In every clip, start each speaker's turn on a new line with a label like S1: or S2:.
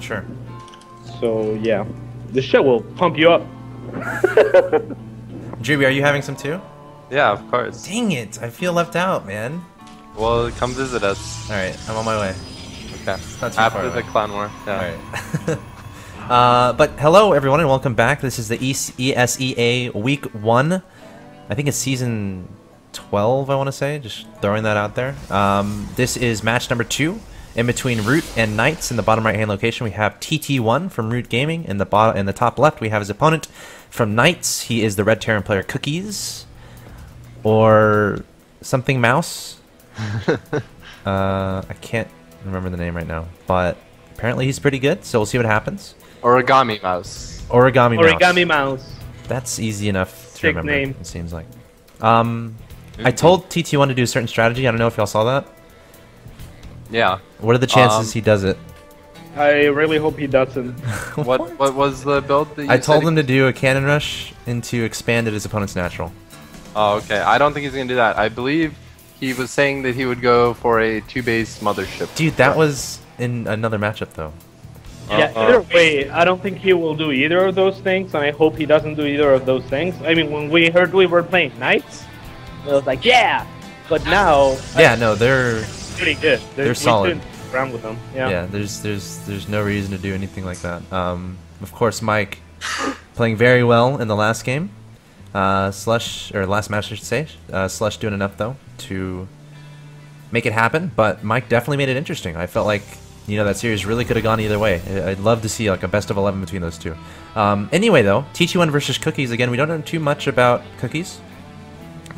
S1: Sure.
S2: So yeah, this shit will pump you up.
S1: Drewbie, are you having some too?
S3: Yeah, of course.
S1: Dang it! I feel left out, man.
S3: Well, come visit us.
S1: All right, I'm on my way.
S3: Okay.
S1: Not too
S3: After
S1: far
S3: the
S1: away.
S3: Clan War. Yeah.
S1: All right. But hello, everyone, and welcome back. This is the ESEA Week 1. I think it's Season 12, I want to say. Just throwing that out there. This is match number 2 in between Root and Knights. In the bottom right-hand location, we have TT1 from Root Gaming. In the top left, we have his opponent from Knights. He is the Red Terran player Cookies. Or something Mouse. I can't remember the name right now. But apparently he's pretty good, so we'll see what happens.
S3: Origami Mouse.
S1: Origami Mouse.
S2: Origami Mouse.
S1: That's easy enough to
S2: Sick
S1: remember,
S2: name.
S1: it seems like. I told TT1 to do a certain strategy. I don't know if y'all saw that.
S3: Yeah.
S1: What are the chances he does it?
S2: I really hope he doesn't.
S3: What was the build that you
S1: I told
S3: said
S1: him to do a cannon rush into expand at his opponent's natural.
S3: Oh, okay. I don't think he's gonna do that. I believe he was saying that he would go for a 2-base mothership.
S1: Dude, that was in another matchup, though.
S2: Yeah, either way, I don't think he will do either of those things, and I hope he doesn't do either of those things. I mean, when we heard we were playing Knights, I was like, yeah! But now,
S1: Yeah, no, they're
S2: pretty good.
S1: They're solid.
S2: We stood around with them.
S1: yeah. There's no reason to do anything like that. Of course, Mike playing very well in the last game. Slush, or last match, I should say. Slush doing enough though to make it happen, but Mike definitely made it interesting. I felt like, you know, that series really could have gone either way. I'd love to see like a best of 11 between those two. Anyway, though, TT1 versus Cookies. Again, we don't know too much about Cookies,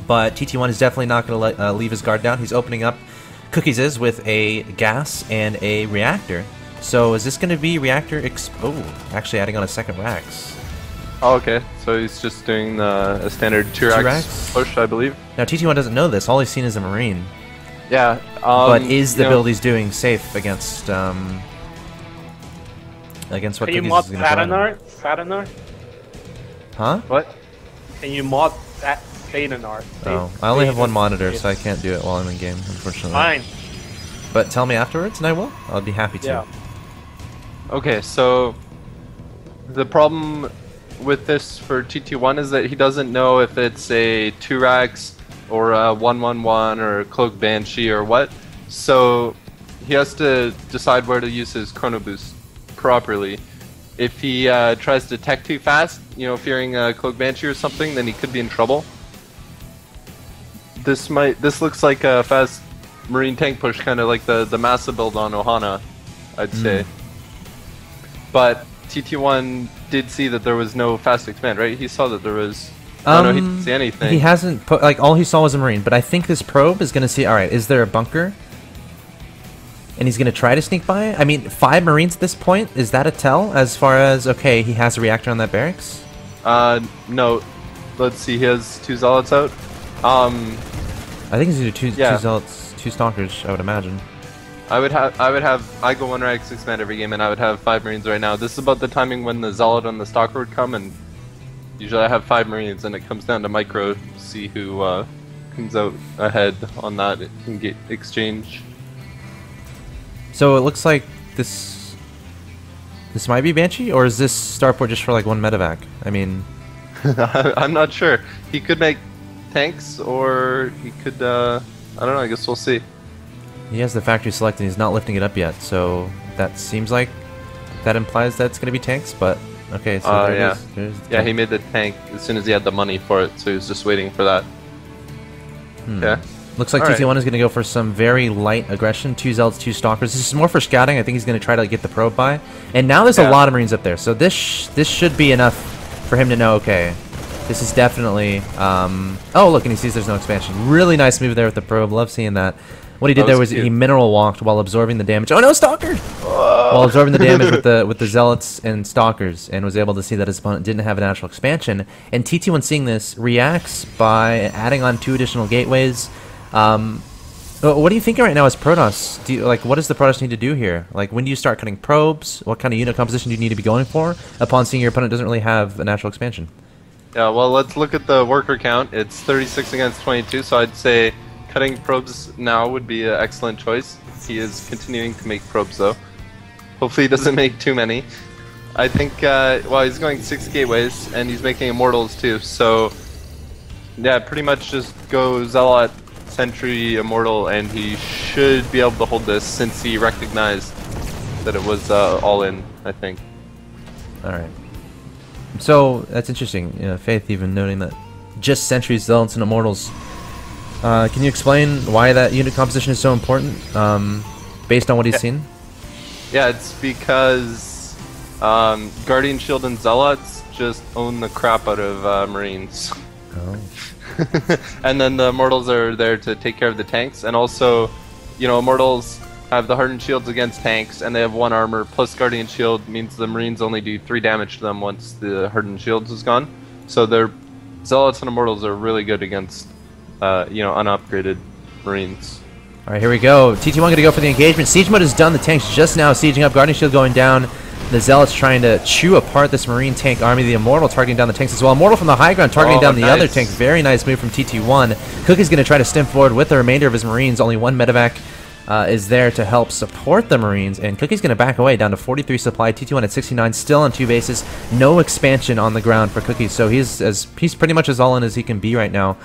S1: but TT1 is definitely not going to leave his guard down. He's opening up Cookies is with a gas and a reactor. So is this going to be reactor? Actually adding on a second Rax.
S3: Oh, okay. So he's just doing a standard 2-Rax push, I believe.
S1: Now TT1 doesn't know this. All he's seen is a Marine.
S3: Yeah.
S1: But is the build he's doing safe against what
S2: Can you
S1: Cookies
S2: mod
S1: is going to
S2: Satanar? Satanar?
S1: Huh?
S3: What?
S2: Can you mod that Satanar?
S1: Oh, I only have one monitor, so I can't do it while I'm in game, unfortunately.
S2: Fine.
S1: But tell me afterwards, and I will. I'll be happy to.
S2: Yeah.
S3: Okay, so the problem with this for TT1 is that he doesn't know if it's a 2-Rax or a 1-1-1 or a Cloak Banshee or what. So he has to decide where to use his Chrono Boost properly. If he tries to tech too fast, you know, fearing a Cloak Banshee or something, then he could be in trouble. This looks like a fast Marine tank push, kind of like the Massa build on Ohana, I'd say. But TT1 did see that there was no fast expand, right? He saw that there was. Oh no, he didn't see anything.
S1: He hasn't put, like, all he saw was a Marine, but I think this probe is going to see, alright, is there a bunker? And he's going to try to sneak by? I mean, 5 Marines at this point, is that a tell? As far as, okay, he has a reactor on that barracks?
S3: No. Let's see, he has 2 Zealots out.
S1: I think he's going to do 2 Zealots, 2 Stalkers, I would imagine.
S3: I go 1-Rax expand every game, and I would have 5 Marines right now. This is about the timing when the Zealot and the Stalker would come, and usually I have 5 Marines, and it comes down to micro to see who comes out ahead on that exchange.
S1: So it looks like this might be Banshee, or is this starport just for like 1 medevac? I mean,
S3: I'm not sure. He could make tanks, or he could, I don't know, I guess we'll see.
S1: he has the factory selected, he's not lifting it up yet, so that seems like that implies that it's going to be tanks, but okay, so there it is. There's the tank.
S3: He made the tank as soon as he had the money for it, so he was just waiting for that. Yeah.
S1: Looks like TT1 is going to go for some very light aggression. 2 Zealots, 2 Stalkers. This is more for scouting. I think he's going to try to get the probe by. And now there's a lot of Marines up there, so this should be enough for him to know, okay, this is definitely... oh, look, and he sees there's no expansion. Really nice move there with the probe. Love seeing that. What he did there was he mineral walked while absorbing the damage. Oh no, Stalker! While absorbing the damage with the Zealots and Stalkers, and was able to see that his opponent didn't have a natural expansion. And TT1 seeing this reacts by adding on 2 additional gateways. What are you thinking right now as Protoss? What does the Protoss need to do here? Like, when do you start cutting probes? What kind of unit composition do you need to be going for upon seeing your opponent doesn't really have a natural expansion?
S3: Yeah, well, let's look at the worker count. It's 36 against 22, so I'd say cutting probes now would be an excellent choice. He is continuing to make probes, though. Hopefully he doesn't make too many. I think, well, he's going 6 gateways, and he's making immortals too, so yeah, pretty much just go Zealot, Sentry, Immortal, and he should be able to hold this since he recognized that it was all in, I think.
S1: Alright. So, that's interesting. Faith even noting that just Sentries, Zealots, and Immortals. Can you explain why that unit composition is so important, based on what he's seen?
S3: Yeah, it's because Guardian Shield and Zealots just own the crap out of Marines.
S1: Oh.
S3: And then the Immortals are there to take care of the tanks, and also, you know, Immortals have the Hardened Shields against tanks, and they have 1 armor, plus Guardian Shield means the Marines only do 3 damage to them once the Hardened Shields is gone. So their Zealots and Immortals are really good against, you know, unupgraded Marines.
S1: Alright, here we go. TT1 going to go for the engagement. Siege mode is done. The tank's just now sieging up. Guardian Shield going down. The Zealots trying to chew apart this Marine tank army. The Immortal targeting down the tanks as well. Immortal from the high ground targeting down the other tank. Very nice move from TT1. Cookie's going to try to stem forward with the remainder of his Marines. Only 1 medevac is there to help support the Marines. And Cookie's going to back away down to 43 supply. TT1 at 69. Still on 2 bases. No expansion on the ground for Cookie. So he's pretty much as all in as he can be right now.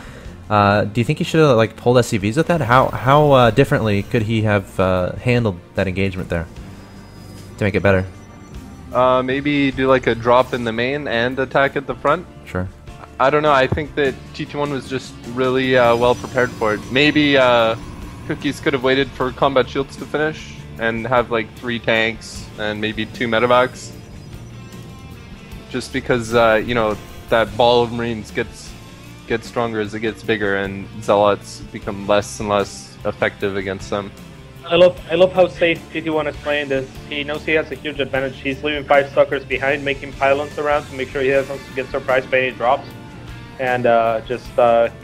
S1: Do you think he should have like pulled SCVs with that? How differently could he have handled that engagement there to make it better?
S3: Maybe do like a drop in the main and attack at the front.
S1: Sure.
S3: I don't know. I think that TT1 was just really well prepared for it. Maybe Cookies could have waited for combat shields to finish and have like 3 tanks and maybe 2 medevacs. Just because you know, that ball of Marines gets stronger as it gets bigger, and Zealots become less and less effective against them.
S2: I love how safe TT1 is playing this. He knows he has a huge advantage. He's leaving 5 stalkers behind, making pylons around to make sure he doesn't get surprised by any drops, and just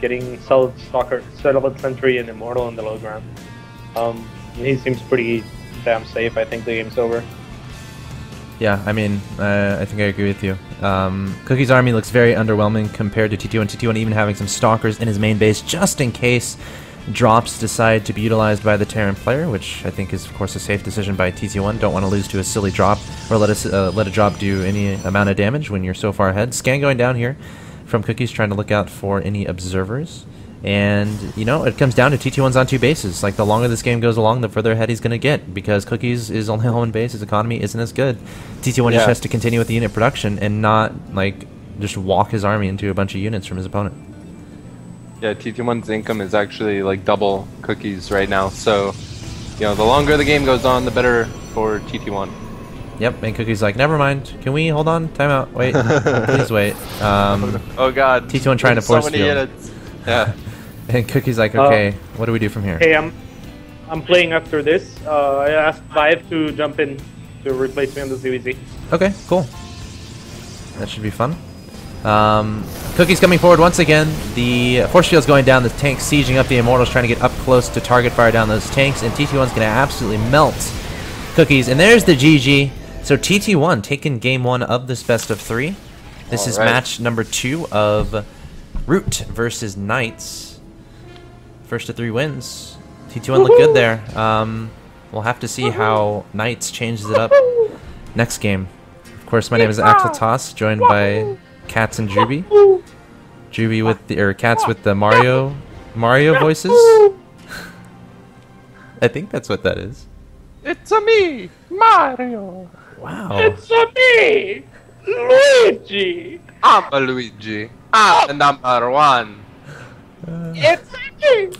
S2: getting solid stalker, settled sentry, and immortal in the low ground. He seems pretty damn safe. I think the game's over.
S1: Yeah, I mean, I think I agree with you. Cookie's army looks very underwhelming compared to TT1. TT1 even having some stalkers in his main base just in case drops decide to be utilized by the Terran player, which I think is, of course, a safe decision by TT1. Don't want to lose to a silly drop or let a drop do any amount of damage when you're so far ahead. Scan going down here from Cookies, trying to look out for any observers. And, you know, it comes down to TT1's on 2 bases. Like, the longer this game goes along, the further ahead he's going to get, because Cookies is only on 1 base, his economy isn't as good. TT1 just has to continue with the unit production and not, like, just walk his army into a bunch of units from his opponent.
S3: Yeah, TT1's income is actually, like, double Cookies right now, so, you know, the longer the game goes on, the better for TT1.
S1: Yep, and Cookie's like, never mind. Can we hold on? Time out. Wait. Please wait.
S3: Oh, God.
S1: TT1 trying to force
S3: so many
S1: field.
S3: units. Yeah.
S1: And Cookie's like, okay, what do we do from here?
S2: Hey, I'm playing after this. I asked Vive to jump in to replace me on the ZVZ.
S1: Okay, cool. That should be fun. Cookie's coming forward once again. The force field's going down. The tank sieging up the Immortals, trying to get up close to target fire down those tanks. And TT1's going to absolutely melt Cookies. And there's the GG. So TT1 taking game 1 of this best of 3. This is match number 2 of Root versus Knights. First to 3 wins. TT1 look good there. We'll have to see how Knights changes it up next game. Of course, my name is Axeltoss, joined by CatZ and Drewbie. Drewbie with the CatZ with the Mario voices. I think that's what that is.
S3: It's a me, Mario.
S1: Wow.
S2: It's a me, Luigi.
S3: I'm a Luigi. I'm the number 1.
S2: It's a me,